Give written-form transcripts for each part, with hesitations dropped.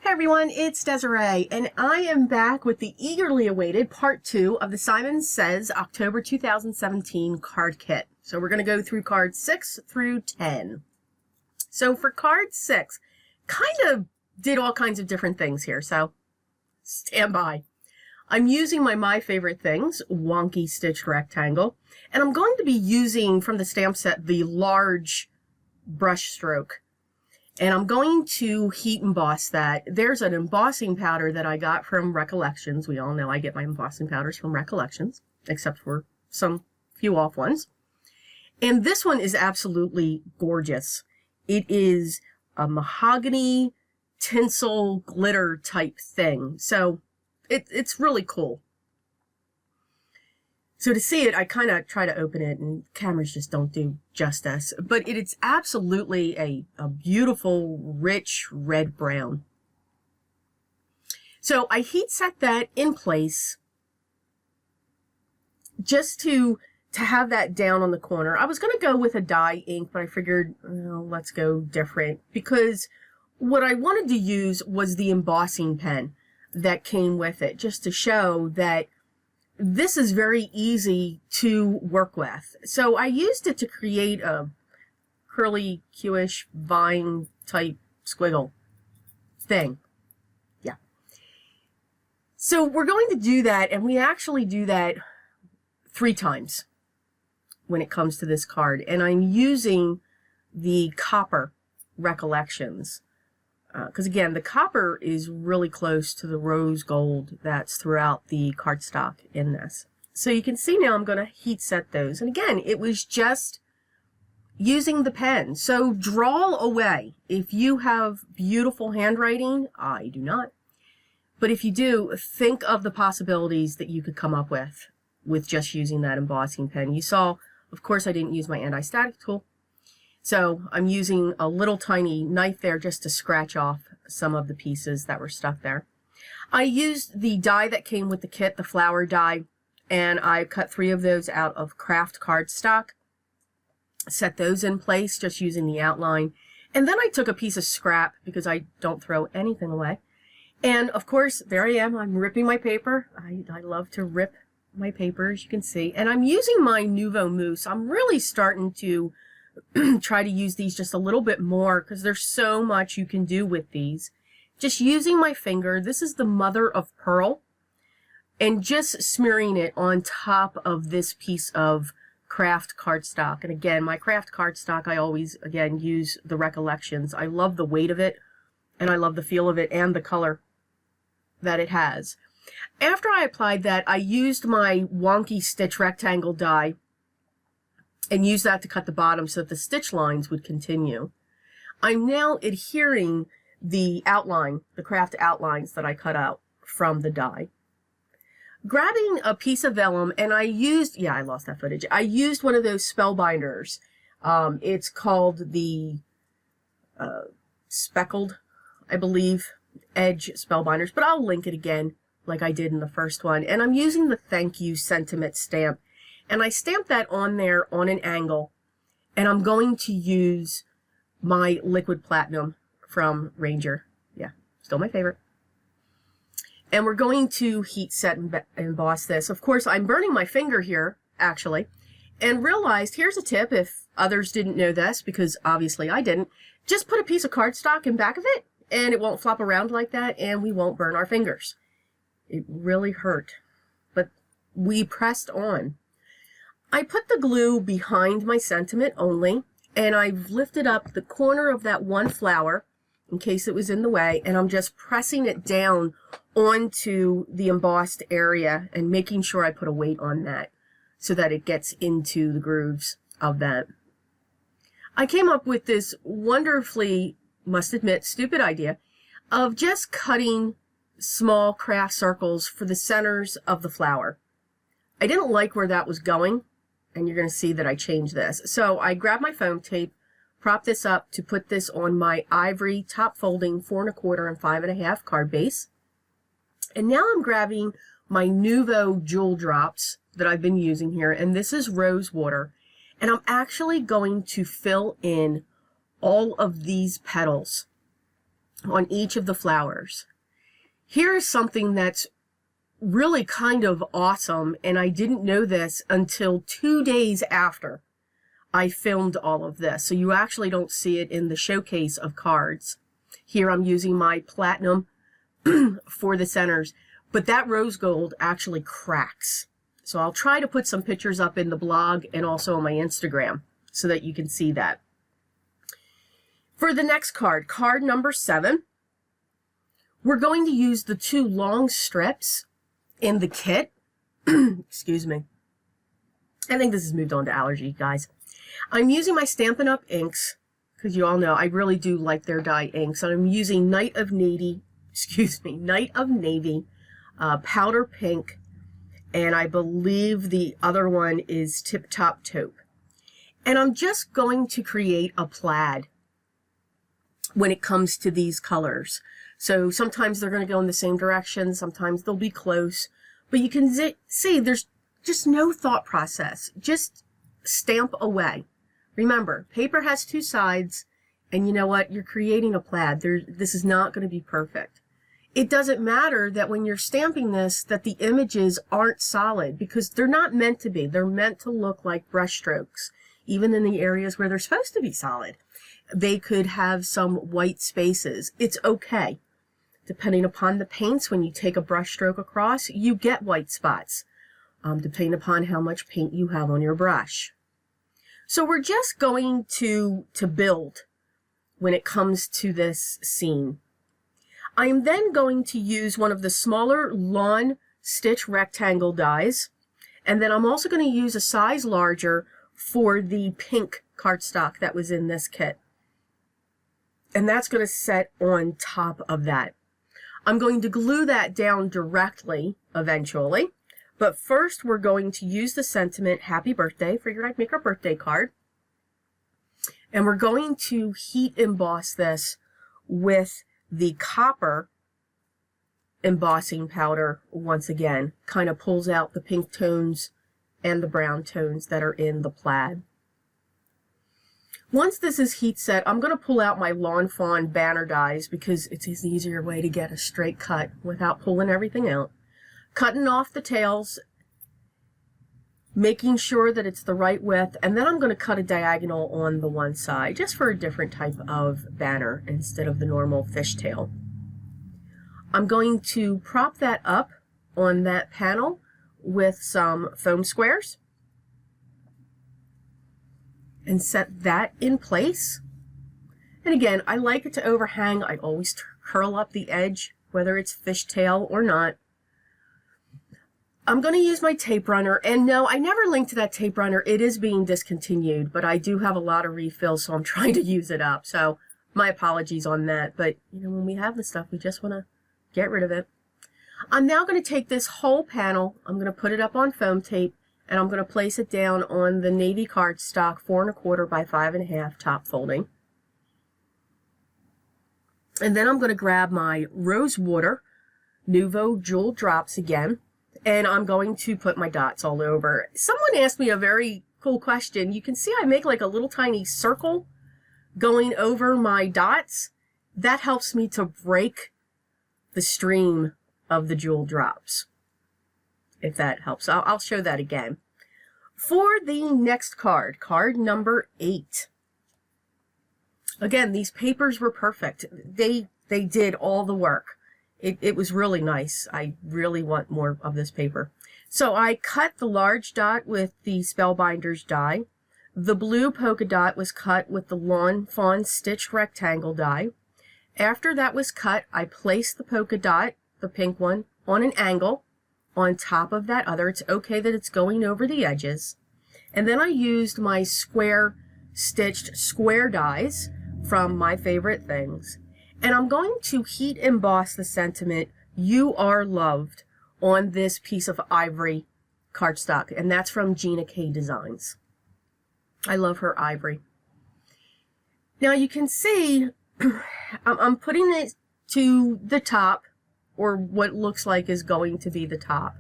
Hey everyone, it's Desiree, and I am back with the eagerly awaited part 2 of the Simon Says October 2017 card kit. So we're going to go through cards 6 through 10. So for card 6, kind of did all kinds of different things here, so stand by. I'm using my favorite things, wonky stitched rectangle, and I'm going to be using from the stamp set the large brush stroke. And I'm going to heat emboss that. There's an embossing powder that I got from Recollections. We all know I get my embossing powders from Recollections, except for some few off ones. And this one is absolutely gorgeous. It is a mahogany tinsel glitter type thing. So it's really cool. So to see it, I kind of try to open it, and cameras just don't do justice. But it's absolutely a beautiful, rich red-brown. So I heat set that in place just to have that down on the corner. I was going to go with a dye ink, but I figured, well, let's go different. Because what I wanted to use was the embossing pen that came with it, just to show that this is very easy to work with. So I used it to create a curly, Q-ish vine type squiggle thing. Yeah. So we're going to do that, and we actually do that 3 times when it comes to this card. And I'm using the copper Recollections. Because again, the copper is really close to the rose gold that's throughout the cardstock in this. So you can see now I'm going to heat set those. And again, it was just using the pen. So draw away. If you have beautiful handwriting, I do not. But if you do, think of the possibilities that you could come up with just using that embossing pen. You saw, of course, I didn't use my anti-static tool. So I'm using a little tiny knife there just to scratch off some of the pieces that were stuck there. I used the die that came with the kit, the flower die, and I cut 3 of those out of craft cardstock. Set those in place just using the outline. And then I took a piece of scrap because I don't throw anything away. And of course, there I am. I'm ripping my paper. I love to rip my paper, as you can see. And I'm using my Nouveau Mousse. I'm really starting to try to use these just a little bit more because there's so much you can do with these. Just using my finger, this is the mother of pearl, and just smearing it on top of this piece of craft cardstock. And again, my craft cardstock, I always, again, use the Recollections. I love the weight of it, and I love the feel of it and the color that it has. After I applied that, I used my wonky stitch rectangle die and use that to cut the bottom so that the stitch lines would continue. I'm now adhering the outline, the craft outlines that I cut out from the die. Grabbing a piece of vellum, and I used, yeah, I lost that footage. I used one of those spellbinders. It's called the speckled, I believe, edge spellbinders, but I'll link it again like I did in the first one. And I'm using the thank you sentiment stamp. And I stamped that on there on an angle, and I'm going to use my liquid platinum from Ranger. Yeah, still my favorite. And we're going to heat set and emboss this. Of course, I'm burning my finger here, actually, and realized, here's a tip if others didn't know this, because obviously I didn't. Just put a piece of cardstock in back of it, and it won't flop around like that, and we won't burn our fingers. It really hurt, but we pressed on. I put the glue behind my sentiment only, and I've lifted up the corner of that one flower in case it was in the way, and I'm just pressing it down onto the embossed area and making sure I put a weight on that so that it gets into the grooves of that. I came up with this wonderfully, must admit, stupid idea of just cutting small craft circles for the centers of the flower. I didn't like where that was going, and you're going to see that I changed this. So I grabbed my foam tape, propped this up to put this on my ivory top folding 4 1/4 and 5 1/2 card base. And now I'm grabbing my Nouveau Jewel Drops that I've been using here, and this is rose water. And I'm actually going to fill in all of these petals on each of the flowers. Here is something that's really kind of awesome, and I didn't know this until 2 days after I filmed all of this, so you actually don't see it in the showcase of cards. Here I'm using my platinum for the centers, but that rose gold actually cracks. So I'll try to put some pictures up in the blog and also on my Instagram so that you can see that. For the next card, card number 7, we're going to use the 2 long strips in the kit. Excuse me. I think this has moved on to allergy, guys. I'm using my Stampin' Up! Inks, because you all know I really do like their dye inks. And I'm using Night of Navy, Powder Pink, and I believe the other one is Tip Top Taupe. And I'm just going to create a plaid when it comes to these colors. So sometimes they're going to go in the same direction, sometimes they'll be close, but you can see there's just no thought process. Just stamp away. Remember, paper has 2 sides, and you know what? You're creating a plaid. This is not going to be perfect. It doesn't matter that when you're stamping this that the images aren't solid, because they're not meant to be. They're meant to look like brush strokes, even in the areas where they're supposed to be solid. They could have some white spaces. It's okay. Depending upon the paints, when you take a brush stroke across, you get white spots, depending upon how much paint you have on your brush. So we're just going to build when it comes to this scene. I am then going to use one of the smaller lawn stitch rectangle dies, and then I'm also going to use a size larger for the pink cardstock that was in this kit. And that's going to set on top of that. I'm going to glue that down directly eventually, but first we're going to use the sentiment Happy Birthday. Figured I'd make a birthday card. And we're going to heat emboss this with the copper embossing powder once again. Kind of pulls out the pink tones and the brown tones that are in the plaid. Once this is heat set, I'm going to pull out my Lawn Fawn banner dies because it's an easier way to get a straight cut without pulling everything out. Cutting off the tails, making sure that it's the right width, and then I'm going to cut a diagonal on the one side just for a different type of banner instead of the normal fishtail. I'm going to prop that up on that panel with some foam squares and set that in place. And again, I like it to overhang. I always curl up the edge, whether it's fishtail or not. I'm going to use my tape runner, and no, I never linked to that tape runner. It is being discontinued, but I do have a lot of refills, so I'm trying to use it up. So my apologies on that, but you know, when we have the stuff, we just want to get rid of it. I'm now going to take this whole panel, I'm going to put it up on foam tape, and I'm going to place it down on the navy cardstock 4 1/4 by 5 1/2 top folding. And then I'm going to grab my Rose Water Nuvo Jewel Drops again, and I'm going to put my dots all over. Someone asked me a very cool question. You can see I make like a little tiny circle going over my dots. That helps me to break the stream of the jewel drops, if that helps. I'll show that again. For the next card, card number 8. Again, these papers were perfect. They did all the work. It was really nice. I really want more of this paper. So I cut the large dot with the Spellbinders die. The blue polka dot was cut with the Lawn Fawn Stitch rectangle die. After that was cut, I placed the polka dot, the pink one, on an angle on top of that other. It's okay that it's going over the edges. And then I used my square stitched square dies from My Favorite Things. And I'm going to heat emboss the sentiment, You Are Loved, on this piece of ivory cardstock. And that's from Gina K Designs. I love her ivory. Now you can see I'm putting it to the top, or what looks like is going to be the top.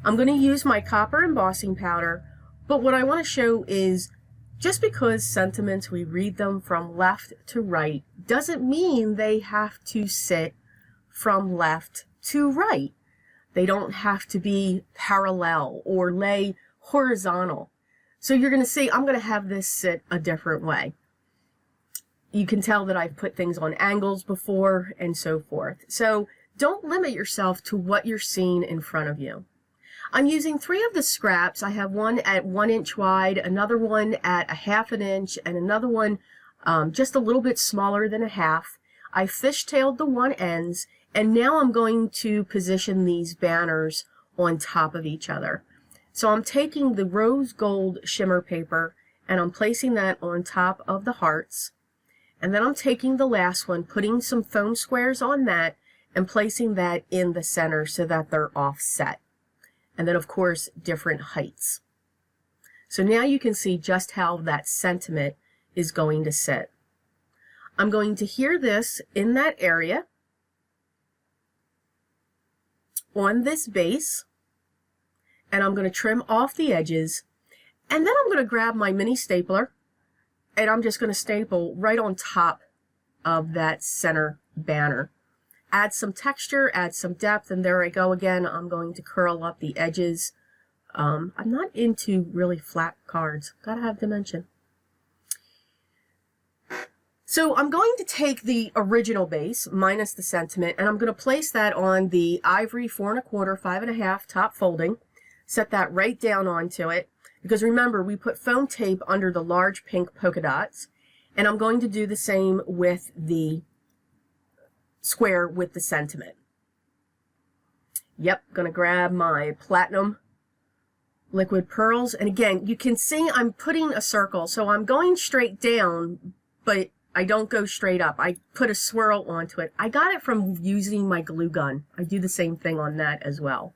I'm going to use my copper embossing powder, but what I want to show is Just because sentiments, we read them from left to right, doesn't mean they have to sit from left to right. They don't have to be parallel or lay horizontal. So you're going to see, I'm going to have this sit a different way. You can tell that I've put things on angles before and so forth. So don't limit yourself to what you're seeing in front of you. I'm using 3 of the scraps. I have one at 1 inch wide, another one at 1/2 inch, and another one just a little bit smaller than 1/2. I fishtailed the one ends, and now I'm going to position these banners on top of each other. So I'm taking the rose gold shimmer paper and I'm placing that on top of the hearts. And then I'm taking the last one, putting some foam squares on that and placing that in the center so that they're offset. And then of course, different heights. So now you can see just how that sentiment is going to sit. I'm going to hear this in that area on this base. And I'm going to trim off the edges, and then I'm going to grab my mini stapler and I'm just going to staple right on top of that center banner. Add some texture, add some depth, and there I go again. I'm going to curl up the edges. I'm not into really flat cards. Gotta have dimension. So I'm going to take the original base minus the sentiment, and I'm going to place that on the ivory 4 1/4, 5 1/2 top folding. Set that right down onto it, because remember, we put foam tape under the large pink polka dots, and I'm going to do the same with the square with the sentiment. Yep, gonna grab my platinum liquid pearls, and again, you can see I'm putting a circle, so I'm going straight down, but I don't go straight up. I put a swirl onto it. I got it from using my glue gun. I do the same thing on that as well.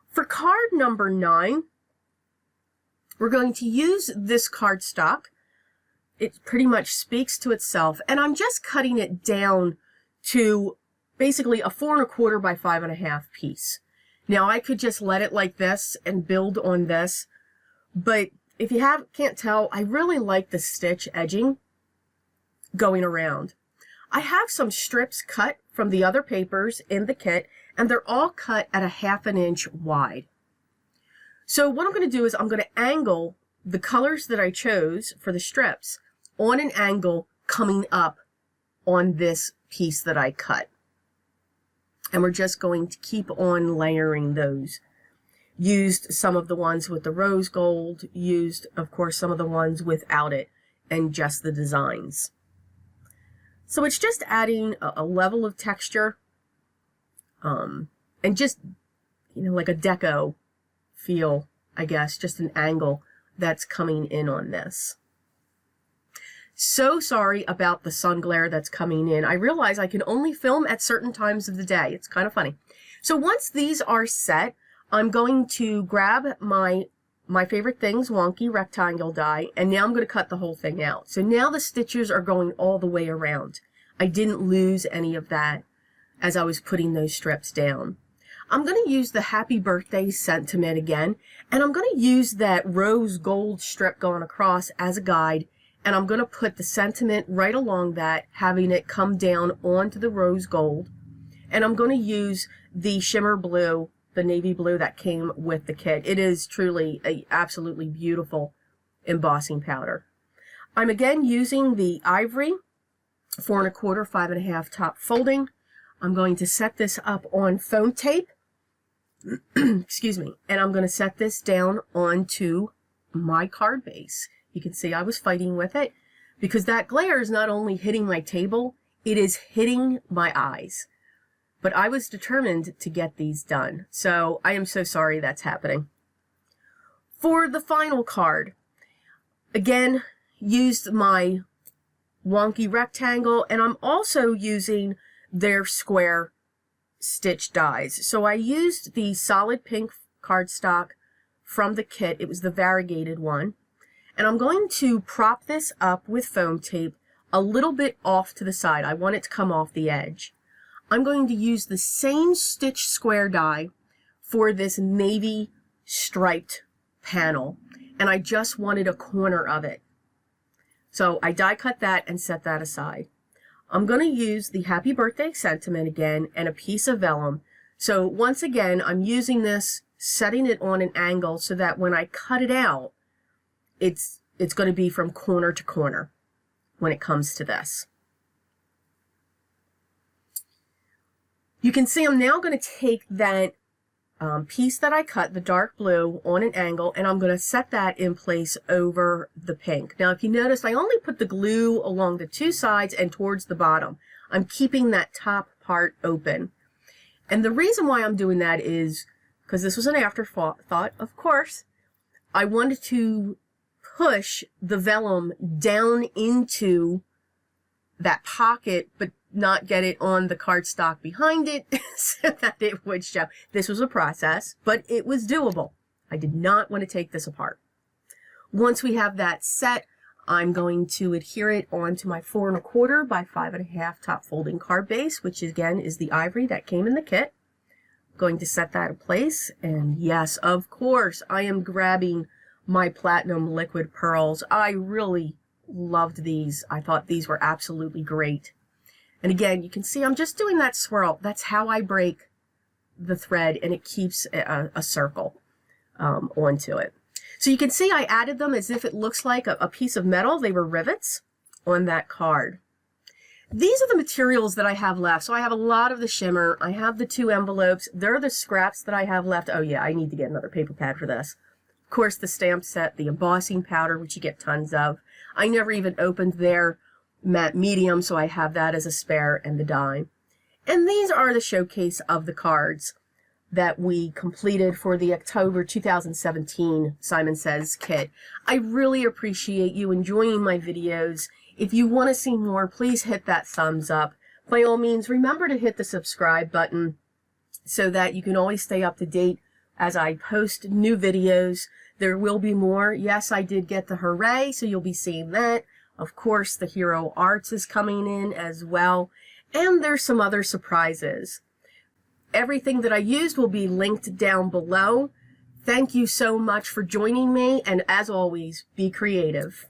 For card number 9, we're going to use this cardstock. It pretty much speaks to itself, and I'm just cutting it down to basically a 4 1/4 by 5 1/2 piece. Now I could just let it like this and build on this, but if you can't tell, I really like the stitch edging going around. I have some strips cut from the other papers in the kit, and they're all cut at 1/2 inch wide. So what I'm going to do is I'm going to angle the colors that I chose for the strips on an angle coming up on this piece that I cut. And we're just going to keep on layering those. Used some of the ones with the rose gold, used of course some of the ones without it, and just the designs. So it's just adding a level of texture, and just, you know, like a deco feel, I guess, just an angle that's coming in on this. So sorry about the sun glare that's coming in. I realize I can only film at certain times of the day. It's kind of funny. So once these are set, I'm going to grab my favorite things, wonky rectangle die, and now I'm going to cut the whole thing out. So now the stitches are going all the way around. I didn't lose any of that as I was putting those strips down. I'm going to use the happy birthday sentiment again, and I'm going to use that rose gold strip going across as a guide, and I'm going to put the sentiment right along that, having it come down onto the rose gold. And I'm going to use the shimmer blue, the navy blue that came with the kit. It is truly a absolutely beautiful embossing powder. I'm again using the ivory 4 1/4, 5 1/2 top folding. I'm going to set this up on foam tape. Excuse me. And I'm going to set this down onto my card base. You can see I was fighting with it because that glare is not only hitting my table, it is hitting my eyes. But I was determined to get these done. So I am so sorry that's happening. For the final card, again, used my wonky rectangle, and I'm also using their square stitch dies. So I used the solid pink cardstock from the kit. It was the variegated one. And I'm going to prop this up with foam tape a little bit off to the side. I want it to come off the edge. I'm going to use the same stitch square die for this navy striped panel. and I just wanted a corner of it. So I die cut that and set that aside. I'm going to use the Happy Birthday sentiment again and a piece of vellum. So once again, I'm using this, setting it on an angle so that when I cut it out, it's going to be from corner to corner when it comes to this. You can see I'm now going to take that piece that I cut, the dark blue, on an angle, and I'm going to set that in place over the pink. Now, if you notice, I only put the glue along the two sides and towards the bottom. I'm keeping that top part open. And the reason why I'm doing that is because this was an afterthought, of course. I wanted to push the vellum down into that pocket, but not get it on the cardstock behind it so that it would show. This was a process, but it was doable. I did not want to take this apart. Once we have that set, I'm going to adhere it onto my 4 1/4 by 5 1/2 top folding card base, which again is the ivory that came in the kit. I'm going to set that in place, and yes, of course, I am grabbing my platinum liquid pearls. I really loved these. I thought these were absolutely great. And again, you can see I'm just doing that swirl. That's how I break the thread, and it keeps a circle onto it. So you can see I added them as if it looks like a piece of metal. They were rivets on that card. These are the materials that I have left. So I have a lot of the shimmer. I have the 2 envelopes. They're the scraps that I have left. Oh yeah, I need to get another paper pad for this. Of course, the stamp set, the embossing powder, which you get tons of. I never even opened their matte medium, so I have that as a spare, and the die. And these are the showcase of the cards that we completed for the October 2017 Simon Says kit. I really appreciate you enjoying my videos. If you want to see more, please hit that thumbs up. By all means, remember to hit the subscribe button so that you can always stay up to date as I post new videos. There will be more. Yes, I did get the hooray, so you'll be seeing that. Of course, the Hero Arts is coming in as well. And there's some other surprises. Everything that I used will be linked down below. Thank you so much for joining me, and as always, be creative.